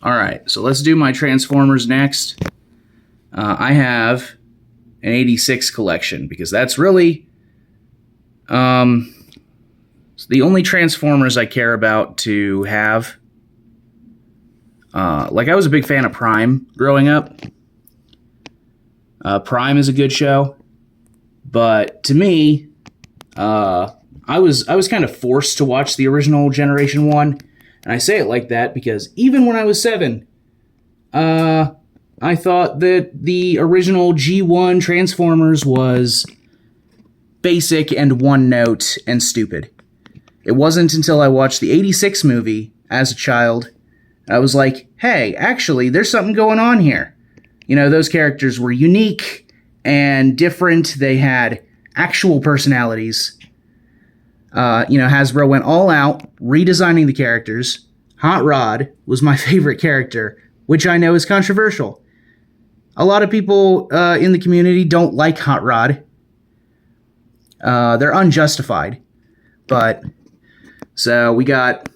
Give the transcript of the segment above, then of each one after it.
All right, so let's do my Transformers next. I have an 86 collection because that's really the only Transformers I care about to have. Like, I was a big fan of Prime growing up. Prime is a good show, but to me, I was kind of forced to watch the original Generation 1, and I say it like that because even when I was 7, I thought that the original G1 Transformers was basic and one note and stupid. It wasn't until I watched the 86 movie as a child, I was like, hey, actually, there's something going on here. You know, those characters were unique and different. They had actual personalities. Hasbro went all out, redesigning the characters. Hot Rod was my favorite character, which I know is controversial. A lot of people in the community don't like Hot Rod. They're unjustified. But, so we got...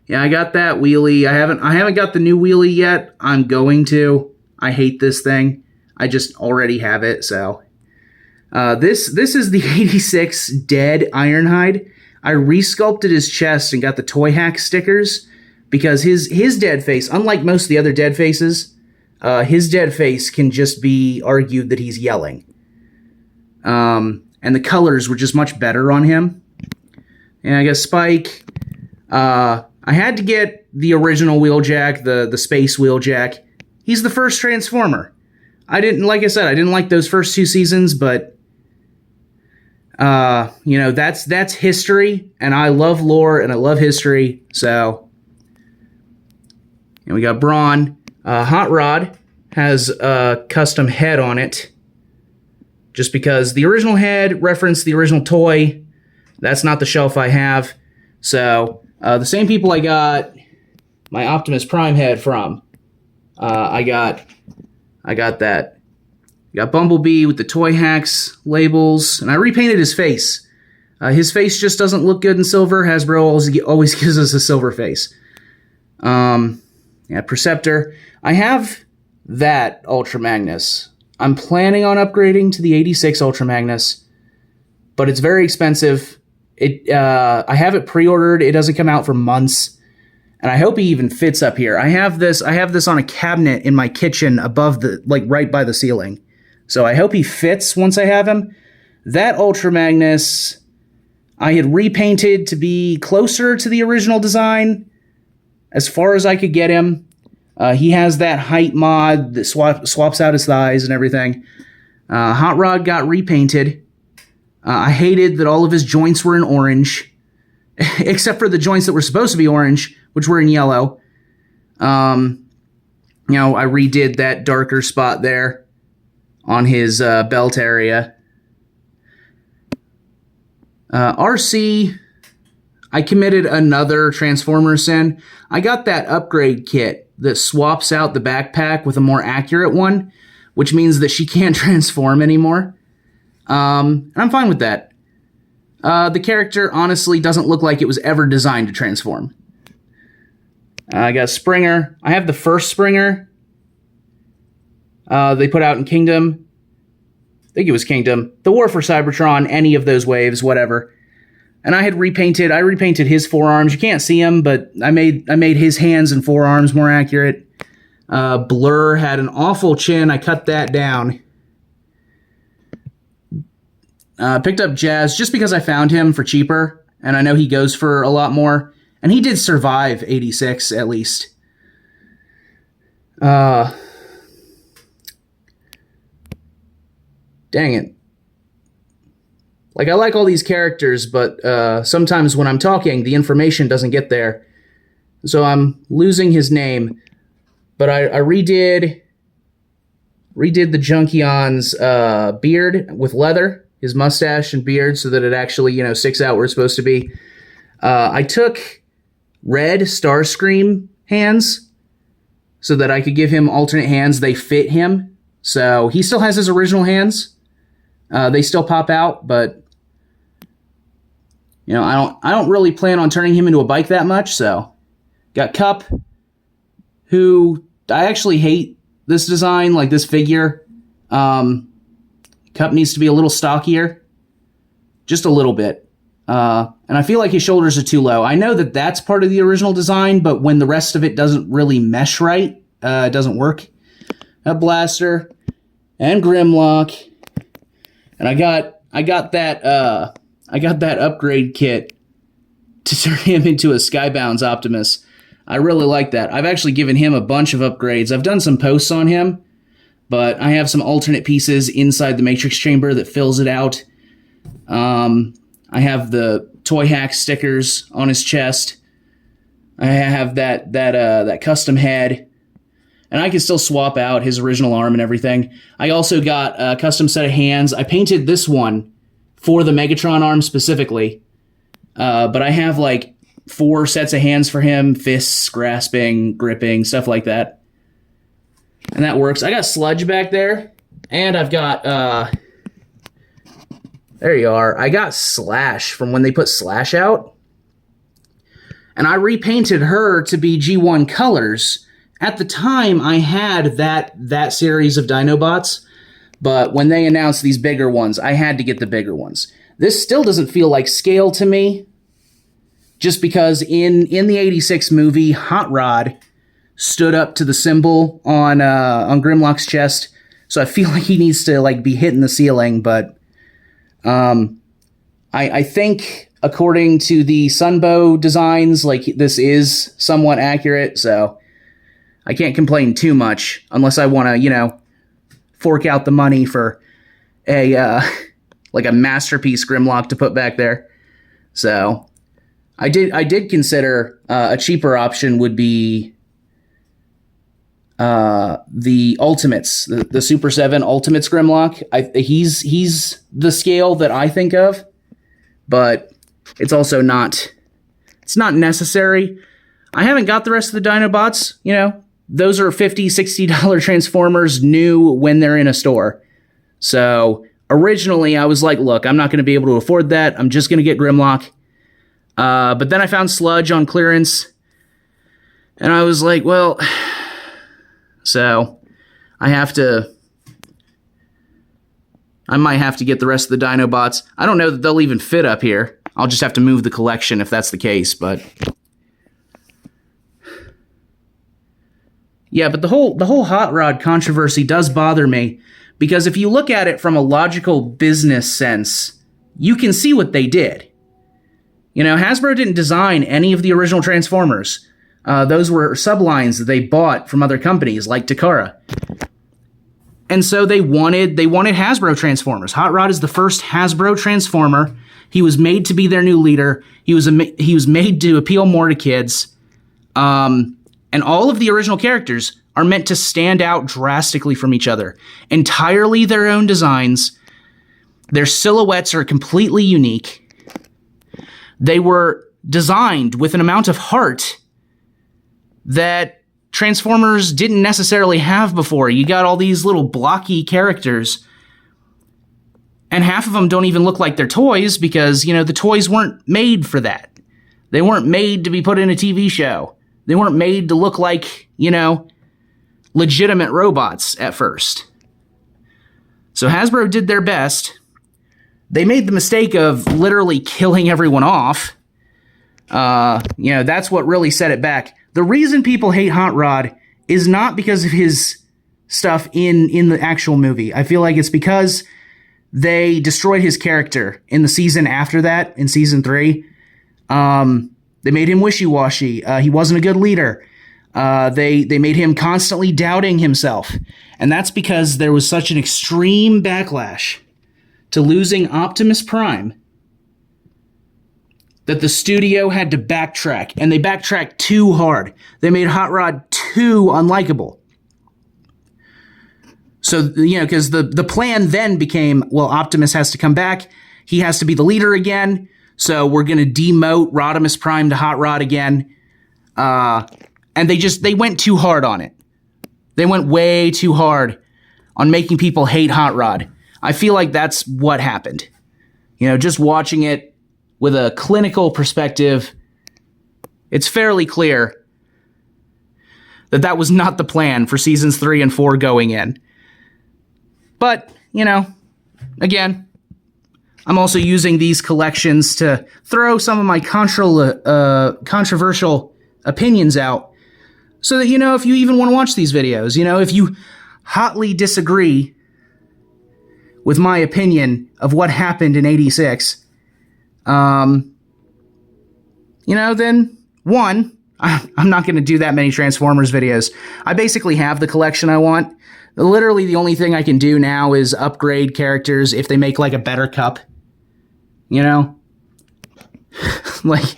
Yeah, I got that wheelie. I haven't got the new wheelie yet. I'm going to. I hate this thing. I just already have it, so. This is the 86 Dead Ironhide. I resculpted his chest and got the Toy Hack stickers because his dead face, unlike most of the other dead faces, his dead face can just be argued that he's yelling. And the colors were just much better on him. And I guess Spike... I had to get the original Wheeljack, the space Wheeljack. He's the first Transformer. Like I said, I didn't like those first 2 seasons, but, that's history, and I love lore, and I love history, so. And we got Brawn. Hot Rod has a custom head on it, just because the original head referenced the original toy. That's not the shelf I have, so... the same people I got my Optimus Prime head from. I got that. I got Bumblebee with the Toy Hacks labels, and I repainted his face. His face just doesn't look good in silver. Hasbro always gives us a silver face. Perceptor. I have that Ultra Magnus. I'm planning on upgrading to the 86 Ultra Magnus, but it's very expensive. I have it pre-ordered. It doesn't come out for months, and I hope he even fits up here. I have this on a cabinet in my kitchen above right by the ceiling. So I hope he fits once I have him. That Ultra Magnus, I had repainted to be closer to the original design as far as I could get him. He has that height mod that swaps out his thighs and everything. Hot Rod got repainted. I hated that all of his joints were in orange, except for the joints that were supposed to be orange, which were in yellow. I redid that darker spot there on his belt area. RC, I committed another Transformer sin. I got that upgrade kit that swaps out the backpack with a more accurate one, which means that she can't transform anymore. And I'm fine with that. The character honestly doesn't look like it was ever designed to transform. I got Springer. I have the first Springer. They put out in Kingdom. I think it was Kingdom. The War for Cybertron, any of those waves, whatever. And I repainted his forearms. You can't see them, but I made his hands and forearms more accurate. Blur had an awful chin. I cut that down. Picked up Jazz just because I found him for cheaper, and I know he goes for a lot more. And he did survive 86, at least. Dang it. Like, I like all these characters, but sometimes when I'm talking, the information doesn't get there. So I'm losing his name. But I redid the Junkion's beard with leather, his mustache and beard, so that it actually, sticks out where it's supposed to be. I took red Starscream hands so that I could give him alternate hands. They fit him. So he still has his original hands. They still pop out, but I don't really plan on turning him into a bike that much. So got Cup, who I actually hate this design, like this figure. Cup needs to be a little stockier, just a little bit. And I feel like his shoulders are too low. I know that that's part of the original design, but when the rest of it doesn't really mesh right, it doesn't work. A blaster and Grimlock. And I got that upgrade kit to turn him into a Skybounds Optimus. I really like that. I've actually given him a bunch of upgrades. I've done some posts on him, but I have some alternate pieces inside the Matrix Chamber that fills it out. I have the Toy Hack stickers on his chest. I have that custom head. And I can still swap out his original arm and everything. I also got a custom set of hands. I painted this one for the Megatron arm specifically. But I have like 4 sets of hands for him. Fists, grasping, gripping, stuff like that. And that works. I got Sludge back there. And I've got... there you are. I got Slash from when they put Slash out. And I repainted her to be G1 colors. At the time, I had that series of Dinobots, but when they announced these bigger ones, I had to get the bigger ones. This still doesn't feel like scale to me, just because in the 86 movie, Hot Rod stood up to the symbol on Grimlock's chest, so I feel like he needs to like be hitting the ceiling, but I think according to the Sunbow designs, like this is somewhat accurate, so... I can't complain too much unless I want to, fork out the money for a like a masterpiece Grimlock to put back there. So I did consider a cheaper option would be the Ultimates, the Super 7 Ultimates Grimlock. He's the scale that I think of, but it's also not necessary. I haven't got the rest of the Dinobots, Those are $50, $60 Transformers new when they're in a store. So originally I was like, look, I'm not going to be able to afford that. I'm just going to get Grimlock. But then I found Sludge on clearance. And I was like, well, so I might have to get the rest of the Dinobots. I don't know that they'll even fit up here. I'll just have to move the collection if that's the case, but... Yeah, but the whole Hot Rod controversy does bother me, because if you look at it from a logical business sense, you can see what they did. Hasbro didn't design any of the original Transformers. Those were sublines that they bought from other companies like Takara. And so they wanted Hasbro Transformers. Hot Rod is the first Hasbro Transformer. He was made to be their new leader. He was made to appeal more to kids. And all of the original characters are meant to stand out drastically from each other. Entirely their own designs. Their silhouettes are completely unique. They were designed with an amount of heart that Transformers didn't necessarily have before. You got all these little blocky characters, and half of them don't even look like they're toys because, the toys weren't made for that. They weren't made to be put in a TV show. They weren't made to look like, legitimate robots at first. So Hasbro did their best. They made the mistake of literally killing everyone off. That's what really set it back. The reason people hate Hot Rod is not because of his stuff in the actual movie. I feel like it's because they destroyed his character in the season after that, in season 3. They made him wishy-washy. He wasn't a good leader. They made him constantly doubting himself. And that's because there was such an extreme backlash to losing Optimus Prime that the studio had to backtrack. And they backtracked too hard. They made Hot Rod too unlikable. So, because the plan then became, well, Optimus has to come back. He has to be the leader again. So we're going to demote Rodimus Prime to Hot Rod again. And they went too hard on it. They went way too hard on making people hate Hot Rod. I feel like that's what happened. Just watching it with a clinical perspective, it's fairly clear that was not the plan for seasons 3 and 4 going in. But, you know, again, I'm also using these collections to throw some of my controversial opinions out so that, you know, if you even want to watch these videos, you know, if you hotly disagree with my opinion of what happened in 86, you know, then one, I'm not going to do that many Transformers videos. I basically have the collection I want. Literally the only thing I can do now is upgrade characters if they make like a better cup. You know? like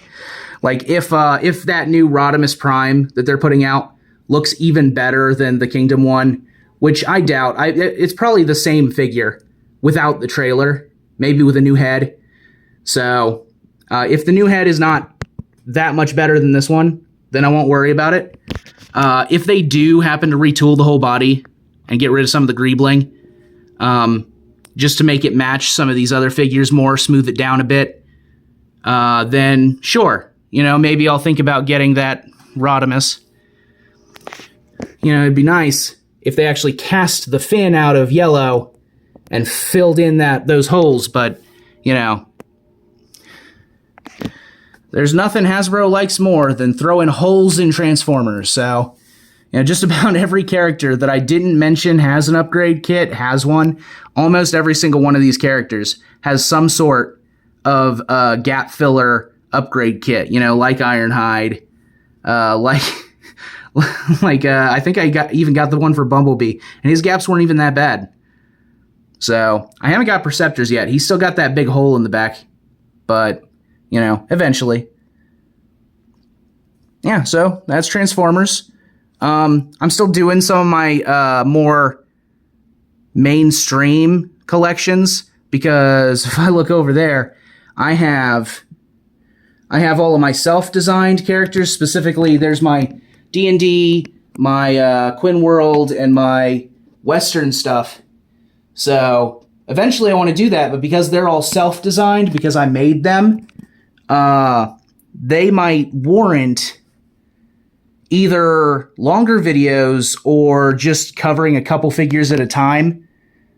if that new Rodimus Prime that they're putting out looks even better than the Kingdom one, which I doubt. It's probably the same figure without the trailer, maybe with a new head. So, if the new head is not that much better than this one, then I won't worry about it. If they do happen to retool the whole body and get rid of some of the greebling, just to make it match some of these other figures more, smooth it down a bit, then sure, you know, maybe I'll think about getting that Rodimus. You know, it'd be nice if they actually cast the fin out of yellow and filled in those holes, but, you know, there's nothing Hasbro likes more than throwing holes in Transformers. So, you know, just about every character that I didn't mention has an upgrade kit, has one. Almost every single one of these characters has some sort of gap filler upgrade kit, you know, like Ironhide, I think I even got the one for Bumblebee, and his gaps weren't even that bad. So, I haven't got Perceptors yet. He's still got that big hole in the back, but, you know, eventually. Yeah, so that's Transformers. I'm still doing some of my more mainstream collections, because if I look over there, I have all of my self-designed characters. Specifically, there's my D&D, my Quinn World, and my Western stuff. So eventually I want to do that, but because they're all self-designed, because I made them, they might warrant either longer videos or just covering a couple figures at a time,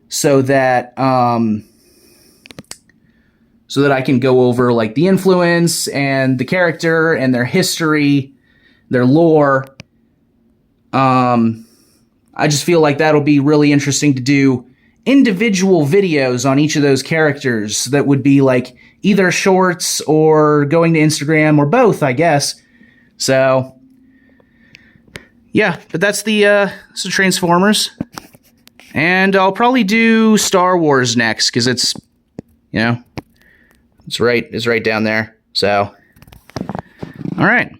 so that I can go over like the influence and the character and their history, their lore. I just feel like that'll be really interesting to do individual videos on each of those characters that would be like either shorts or going to Instagram or both, I guess. So, yeah, but that's the Transformers. And I'll probably do Star Wars next, because it's, you know, it's right down there. So, all right.